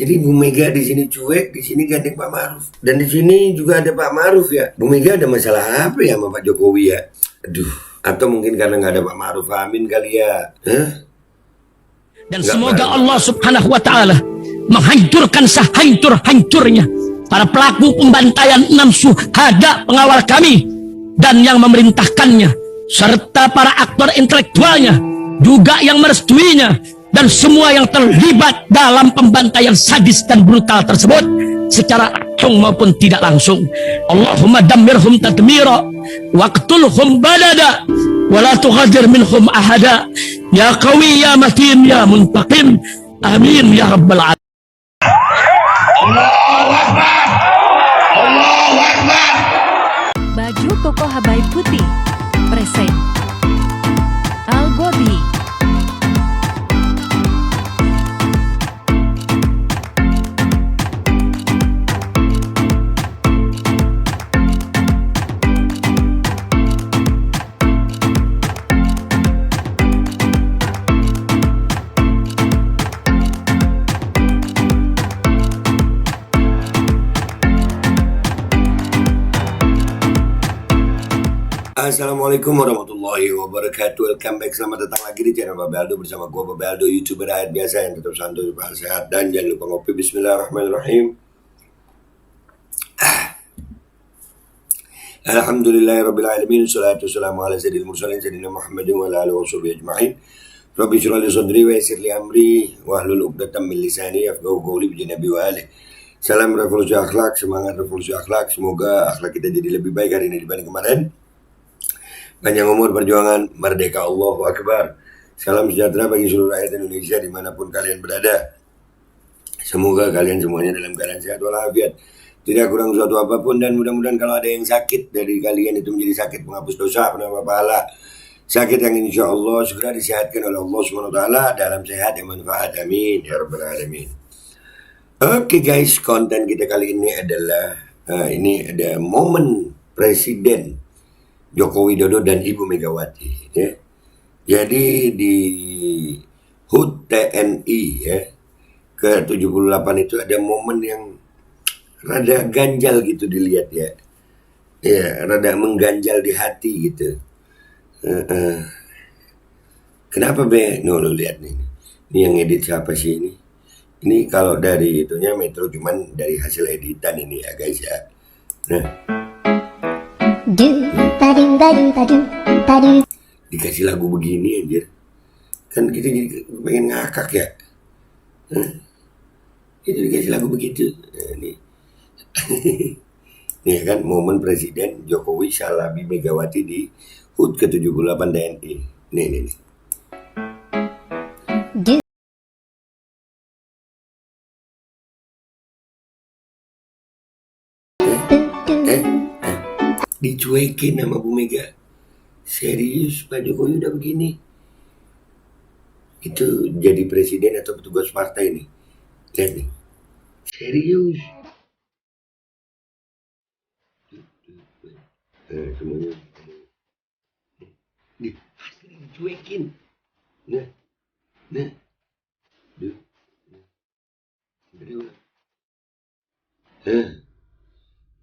Jadi Bu Mega di sini cuek, di sini gandeng Pak Ma'ruf. Dan di sini juga ada Pak Ma'ruf ya. Bu Mega ada masalah apa ya sama Pak Jokowi ya? Aduh, atau mungkin karena nggak ada Pak Ma'ruf Amin kali ya. Dan semoga Allah Subhanahu wa Ta'ala menghancurkan sehancur-hancurnya para pelaku pembantaian 6 syuhada pengawal kami dan yang memerintahkannya, serta para aktor intelektualnya juga yang merestuinya, dan semua yang terlibat dalam pembantaian sadis dan brutal tersebut secara langsung maupun tidak langsung. Allahumma dammirhum tadmira waqtulhum balada wala tughadir minhum ahada ya qawi ya matin ya muntaqim amin ya rabbal alamin. Allahu Akbar, Allahu Akbar. Baju koko Habaib putih present Al-Gobi. Assalamualaikum warahmatullahi wabarakatuh. Welcome back, selamat datang lagi di channel Babe Aldo bersama gue Babe Aldo, YouTuber rakyat biasa yang tetap santuy, sehat, dan jangan lupa ngopi. Bismillahirrahmanirrahim. Alhamdulillahirrabbilalamin. Salatu wassalamu ala sayyidil mursalin sayyidina Muhammadin wa ala alihi wa sahbihi ajma'in. Rabbi shrah li sadri wa yassir li amri wahlul 'uqdatam min lisani yafqahu qawli bi nabi wa alihi. Salam revolusi akhlak, semangat revolusi akhlak. Semoga akhlak kita jadi lebih baik hari ini dibanding kemarin. Panjang umur, perjuangan, merdeka, Allahu Akbar. Salam sejahtera bagi seluruh rakyat Indonesia dimanapun kalian berada. Semoga kalian semuanya dalam keadaan sehat walafiat, tidak kurang suatu apapun, dan mudah-mudahan kalau ada yang sakit dari kalian itu menjadi sakit penghapus dosa, penambah pahala, sakit yang insya Allah segera disehatkan oleh Allah SWT dalam sehat yang manfaat. Amin ya rabbal alamin. Oke guys, konten kita kali ini adalah ini ada momen Presiden Joko Widodo dan Ibu Megawati ya. Jadi di HUT TNI ya ke-78 itu ada momen yang rada ganjal gitu dilihat ya. Ya, rada mengganjal di hati gitu. Kenapa be? No, lo lihat nih. Ini yang edit siapa sih ini? Ini kalau dari itunya Metro, cuman dari hasil editan ini ya guys ya. Nah, dikasih lagu begini anjir, kan kita jadi pengen ngakak ya. Itu dikasih lagu begitu. Nah, nih. Nih kan momen Presiden Jokowi Salabi Megawati di HUT ke-78 TNI. Nih. Dicuekin sama Bu Mega. Serius Pak Jokowi udah begini? Itu jadi presiden atau petugas partai nih? Lihat nih. Serius. Semuanya. Nih, asli dicuekin. Nah. Duh.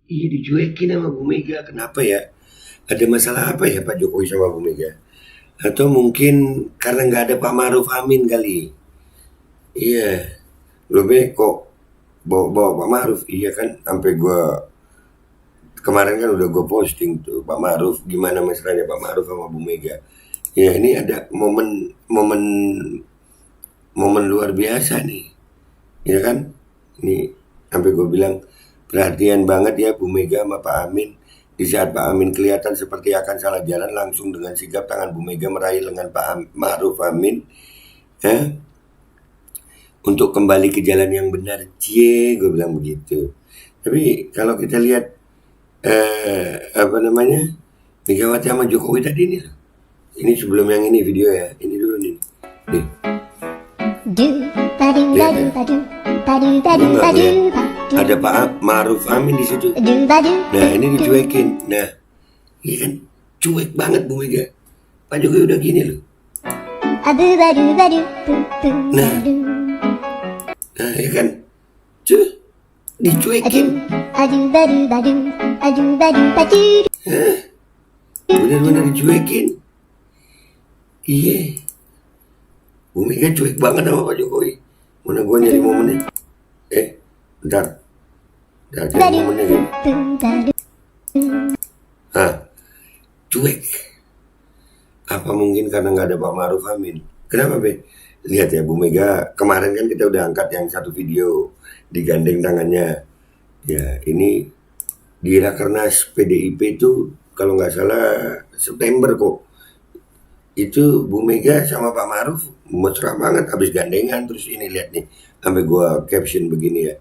Iya dicuekin sama Bu Mega. Kenapa ya? Ada masalah apa ya Pak Jokowi sama Bu Mega? Atau mungkin karena nggak ada Pak Ma'ruf Amin kali? Iya. Loh be, kok bawa Pak Ma'ruf? Iya kan, sampai gue kemarin kan udah gue posting tuh Pak Ma'ruf, gimana mesranya Pak Ma'ruf sama Bu Mega. Ya ini ada momen luar biasa nih. Ya kan? Ini sampai gue bilang perhatian banget ya Bu Mega sama Pak Amin. Di saat Pak Amin kelihatan seperti akan salah jalan, langsung dengan sigap tangan Bu Mega meraih lengan Pak Ma'ruf Amin untuk kembali ke jalan yang benar. Cie, gue bilang begitu. Tapi kalau kita lihat Megawati sama Jokowi tadi nih. Ini sebelum yang ini video ya. Ini dulu nih. Ada Pak Ma'ruf Amin di situ. Nah ini dicuekin. Nah, iya kan cuek banget Bu Mega. Pak Jokowi udah gini loh. Nah, ya kan Tuh, dicuekin. Bener-bener dicuekin. Iya. Bu Mega cuek banget sama Pak Jokowi. Mana gua nyari momennya? Bentar. Cari momennya kan. Cuek. Apa mungkin karena nggak ada Pak Ma'ruf Amin? Kenapa, Be? Lihat ya, Bu Mega kemarin kan kita udah angkat yang satu video digandeng tangannya. Ya, ini di Rakernas PDIP itu kalau nggak salah September kok. Itu Bu Mega sama Pak Ma'ruf mesra banget habis gandengan. Terus ini lihat nih, sampai gua caption begini ya.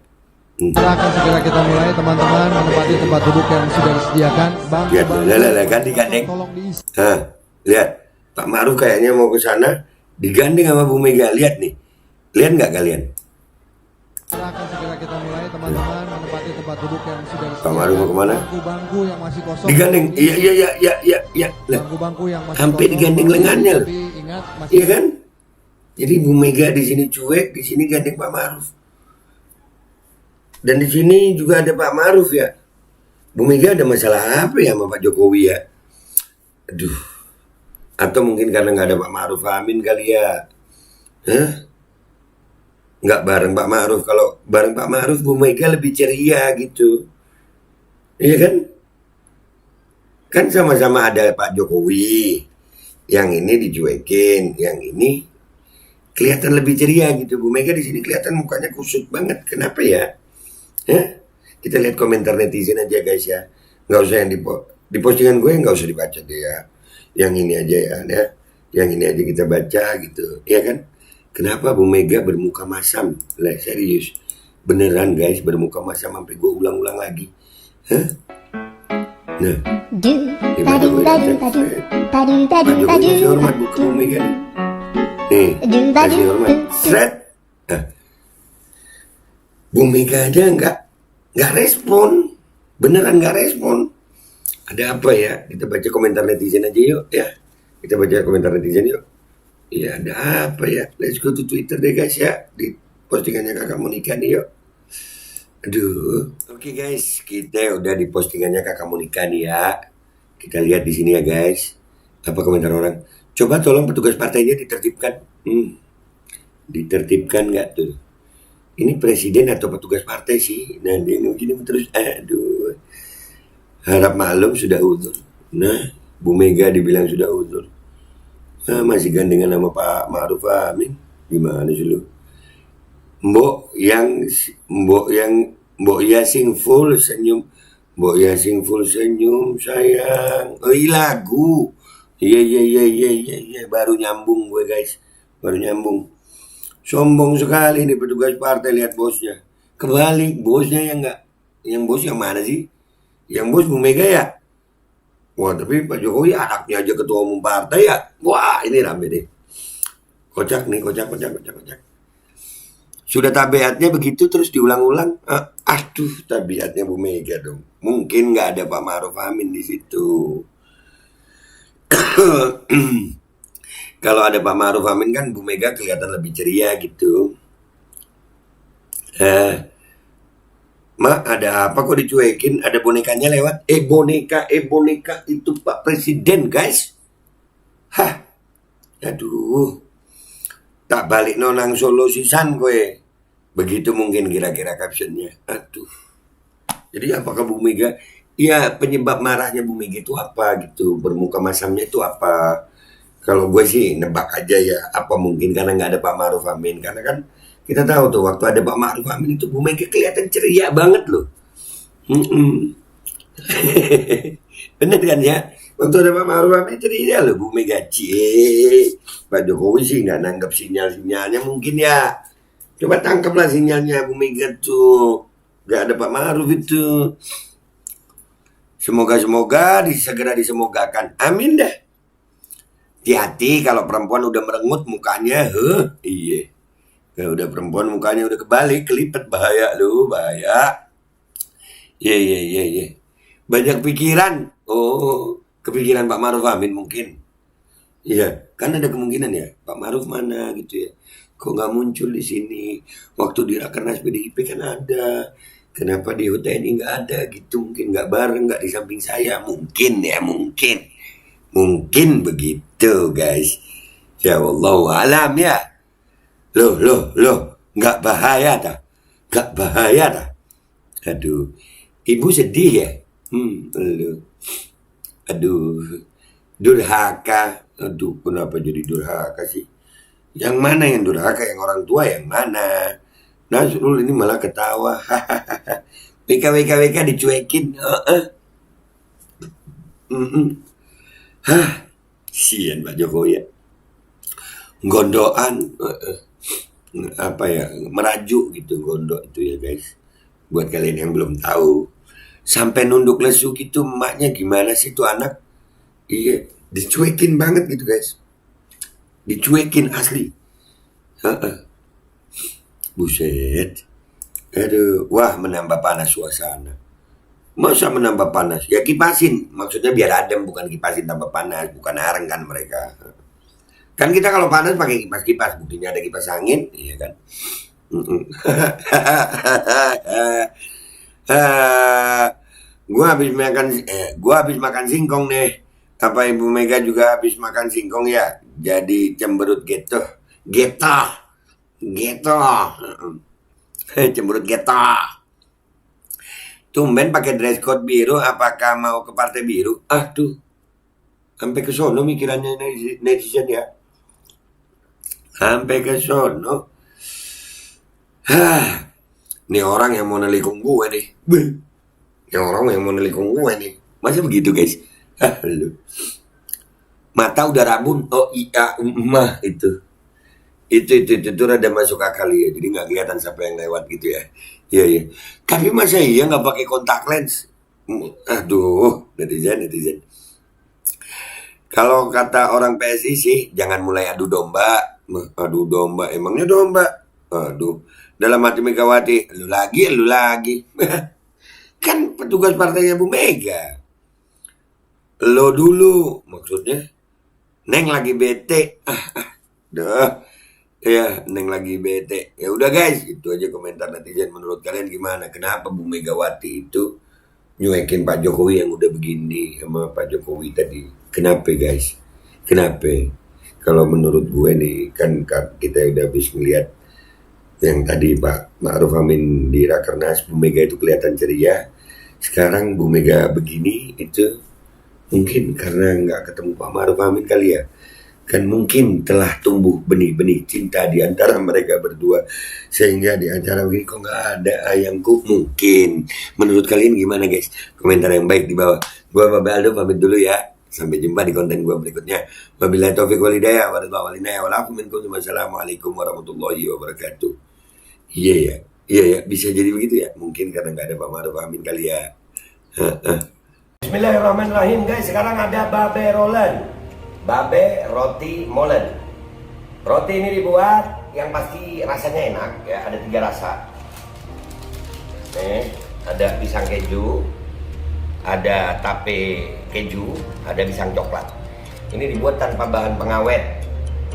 Akan segera kita mulai, teman-teman menempati tempat duduk yang sudah disediakan. Lihat, kan digandeng. Tolong diisi. Lihat, Pak Ma'ruf kayaknya mau ke sana, digandeng sama Bu Mega. Lihat nih, lihat nggak kalian? Akan segera kita mulai, teman-teman menempati tempat duduk yang sudah disediakan. Pak Ma'ruf mau kemana? Bangku-bangku yang masih kosong. Digandeng, iya. Lah, Bangku-bangku yang masih sampai kosong. digandeng lengannya loh. Tapi ingat, masih Iya kan? Jadi Bu Mega di sini cuek, di sini gandeng Pak Ma'ruf. Dan di sini juga ada Pak Ma'ruf ya. Bu Mega ada masalah apa ya sama Pak Jokowi ya? Aduh. Atau mungkin karena nggak ada Pak Ma'ruf Amin kali ya. Nggak bareng Pak Ma'ruf. Kalau bareng Pak Ma'ruf, Bu Mega lebih ceria gitu. Iya kan? Kan sama-sama ada Pak Jokowi. Yang ini dicuekin, yang ini kelihatan lebih ceria gitu. Bu Mega di sini kelihatan mukanya kusut banget. Kenapa ya? Kita lihat komentar netizen aja guys ya. Nggak usah yang di postingan gue nggak usah dibaca deh ya. Yang ini aja ya. Yang ini aja kita baca gitu. Ya kan? Kenapa Bu Mega bermuka masam? Lah serius. Beneran guys bermuka masam sampai gue ulang-ulang lagi. Nah. Pak Jokowi kasih hormat buat Bu Mega nih. Kasih hormat. Sret. Bu Mega aja nggak respon, beneran nggak respon. Ada apa ya? Kita baca komentar netizen aja yuk ya. Kita baca komentar netizen yuk. Iya ada apa ya? Let's go to Twitter deh guys ya. Di postingannya Kakak Monika nih yuk. Aduh. Oke guys, kita udah di postingannya Kakak Monika nih ya. Kita lihat di sini ya guys. Apa komentar orang? Coba tolong petugas partainya ditertibkan. Ditertibkan nggak tuh? Ini presiden atau petugas partai sih? Nah dia gini terus, aduh. Harap maklum sudah uzur. Nah, Bu Mega dibilang sudah uzur. Masih gandengan sama Pak Ma'ruf Amin. Gimana sih lu? Mbok Yasing full senyum. Mbok Yasing full senyum sayang. Lagu. Iya. Baru nyambung gue guys. Baru nyambung. Sombong sekali nih petugas partai, lihat bosnya. Kebalik, bosnya yang enggak. Yang bos yang mana sih? Yang bos Bu Mega ya? Wah, tapi Pak Jokowi anaknya aja ketua umum partai ya. Wah, ini rame deh. Kocak nih, kocak. Sudah tabiatnya begitu terus diulang-ulang. Aduh, tabiatnya Bu Mega dong. Mungkin nggak ada Pak Ma'ruf Amin di situ. Kalau ada Pak Ma'ruf Amin kan Bu Mega kelihatan lebih ceria gitu. Mak ada apa kok dicuekin? Ada bonekanya lewat? Boneka itu Pak Presiden guys. Aduh. Tak balik nonang Solo sisan gue. Begitu mungkin kira-kira captionnya. Aduh. Jadi apakah Bu Mega? Ya penyebab marahnya Bu Mega itu apa gitu? Bermuka masamnya itu apa? Kalau gue sih nebak aja ya, apa mungkin karena nggak ada Pak Ma'ruf Amin. Karena kan kita tahu tuh waktu ada Pak Ma'ruf Amin itu Bu Mega kelihatan ceria banget loh. Bener kan ya? Waktu ada Pak Ma'ruf Amin ceria loh Bu Mega. Pak Jokowi sih nggak nanggap sinyal-sinyalnya mungkin ya. Coba tangkaplah sinyalnya Bu Mega tuh. Nggak ada Pak Ma'ruf itu. Semoga segera disemogakan. Amin dah. Hati-hati kalau perempuan udah merengut mukanya, iya. Kalau udah perempuan mukanya udah kebalik, kelipet, bahaya lu, bahaya. Iya. Banyak pikiran. Oh, kepikiran Pak Ma'ruf Amin mungkin. Iya, kan ada kemungkinan ya, Pak Ma'ruf mana gitu ya. Kok nggak muncul di sini? Waktu di Rakernas PDIP kan ada. Kenapa di HUT-TNI nggak ada gitu? Mungkin nggak bareng, nggak di samping saya. Mungkin ya, mungkin. Mungkin begitu guys. Ya Allah alam ya. Loh. Nggak bahaya tak? Nggak bahaya tak? Aduh. Ibu sedih ya? Aduh. Durhaka. Aduh, kenapa jadi durhaka sih? Yang mana yang durhaka? Yang orang tua yang mana? Nasrul ini malah ketawa. WK dicuekin. Sian Pak Jokowi ya. Gondoan. Apa ya? Merajuk gitu gondok itu ya guys. Buat kalian yang belum tahu. Sampai nunduk lesu gitu emaknya gimana sih tuh anak? Iya, dicuekin banget gitu guys. Dicuekin asli. Buset. Aduh, wah menambah panas suasana. Masa menambah panas? Ya kipasin. Maksudnya biar adem, bukan kipasin tambah panas. Bukan areng kan mereka. Kan kita kalau panas pakai kipas-kipas. Buktinya ada kipas angin, iya kan? Gua habis makan singkong nih. Apa Ibu Mega juga habis makan singkong ya? Jadi cemberut gitu. Cemberut gitu. Tumben pakai dress code biru, apakah mau ke partai biru? Aduh. Sampai ke sono mikirannya netizen ya. Sampai ke sono. Ini orang yang mau nelikung gue nih. Ini orang yang mau nelikung gue nih. Masa begitu guys? Lu. Mata udah rabun. Oh iya, itu rada masuk akal ya. Jadi nggak kelihatan siapa yang lewat gitu ya. Iya. Tapi masa iya nggak pakai kontak lens? Aduh, netizen. Kalau kata orang PSI sih, jangan mulai adu domba. Adu domba, emangnya domba? Aduh, dalam hati Megawati, lu lagi. Kan petugas partainya Bu Mega. Lo dulu, maksudnya Neng lagi bete. Ya, Neng lagi bete. Ya udah guys, itu aja komentar netizen. Menurut kalian gimana? Kenapa Bu Megawati itu nyuekin Pak Jokowi yang udah begini sama Pak Jokowi tadi? Kenapa guys? Kenapa? Kalau menurut gue nih, kan kita udah habis ngeliat yang tadi Pak Ma'ruf Amin di Rakernas, Bu Mega itu kelihatan ceria. Sekarang Bu Mega begini, itu mungkin karena nggak ketemu Pak Ma'ruf Amin kali ya. Kan mungkin telah tumbuh benih-benih cinta di antara mereka berdua. Sehingga di acara begini kok nggak ada ayangku. Mungkin. Menurut kalian gimana guys? Komentar yang baik di bawah. Gua Bapak Aldo pamit dulu ya. Sampai jumpa di konten gua berikutnya. Wabillahi taufiq wal hidayah. Wassalamualaikum warahmatullahi wabarakatuh. Iya ya. Bisa jadi begitu ya. Mungkin karena nggak ada Pak Ma'ruf Amin kali ya. Bismillahirrahmanirrahim guys. Sekarang ada Babe Roland. Babe roti molen. Roti ini dibuat yang pasti rasanya enak ya, ada 3 rasa. Ada pisang keju, ada tape keju, ada pisang coklat. Ini dibuat tanpa bahan pengawet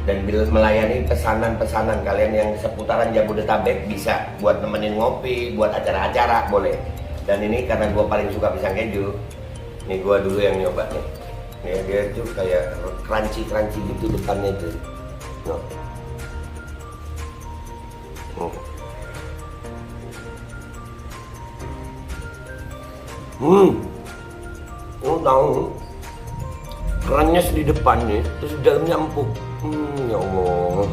dan melayani pesanan-pesanan kalian yang seputaran Jabodetabek, bisa buat nemenin ngopi, buat acara-acara boleh. Dan ini karena gue paling suka pisang keju, ini gue dulu yang nyoba nih. Ya, dia tuh kayak crunchy gitu depannya itu. Tahu crunch di depannya, terus di dalamnya empuk. Ya Allah.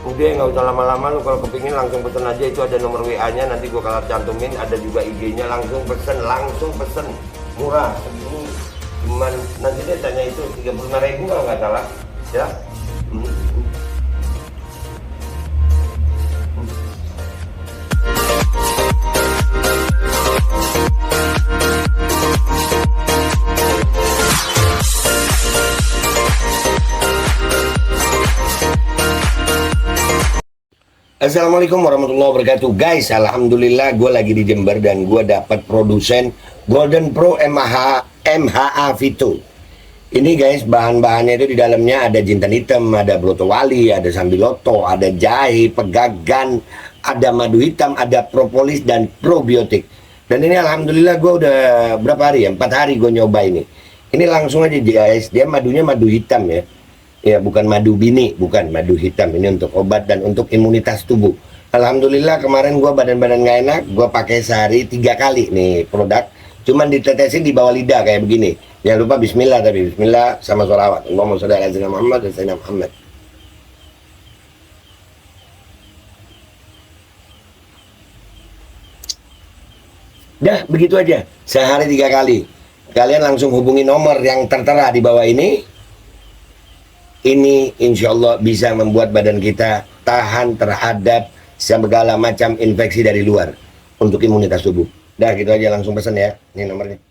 Udah nggak usah lama-lama, lu kalau kepingin langsung pesen aja, itu ada nomor WA-nya, nanti gua kalau cantumin, ada juga IG-nya, langsung pesen, murah. Ini cuman nanti dia tanya itu 35.000 kalau nggak salah, ya. Assalamualaikum warahmatullahi wabarakatuh guys. Alhamdulillah gue lagi di Jember dan gue dapat produsen Golden Pro MHA Vito. Ini guys, bahan-bahannya itu di dalamnya ada jintan hitam, ada broto wali, ada sambiloto, ada jahe, pegagan, ada madu hitam, ada propolis dan probiotik. Dan ini alhamdulillah gue udah berapa hari ya? 4 hari gue nyoba ini. Ini langsung aja guys, dia madunya madu hitam ya. Ya bukan madu bini, bukan madu hitam. Ini untuk obat dan untuk imunitas tubuh. Alhamdulillah kemarin gue badan-badan gak enak, gue pakai sehari 3 kali nih produk. Cuman ditetesin di bawah lidah kayak begini. Jangan lupa bismillah, tapi bismillah sama sholawat. Allahumma sholli ala sayyidina Muhammad dan sayyidina Muhammad. Dah begitu aja, sehari 3 kali. Kalian langsung hubungi nomor yang tertera di bawah ini. Ini insya Allah bisa membuat badan kita tahan terhadap segala macam infeksi dari luar untuk imunitas tubuh. Dah gitu aja, langsung pesan ya. Ini nomornya.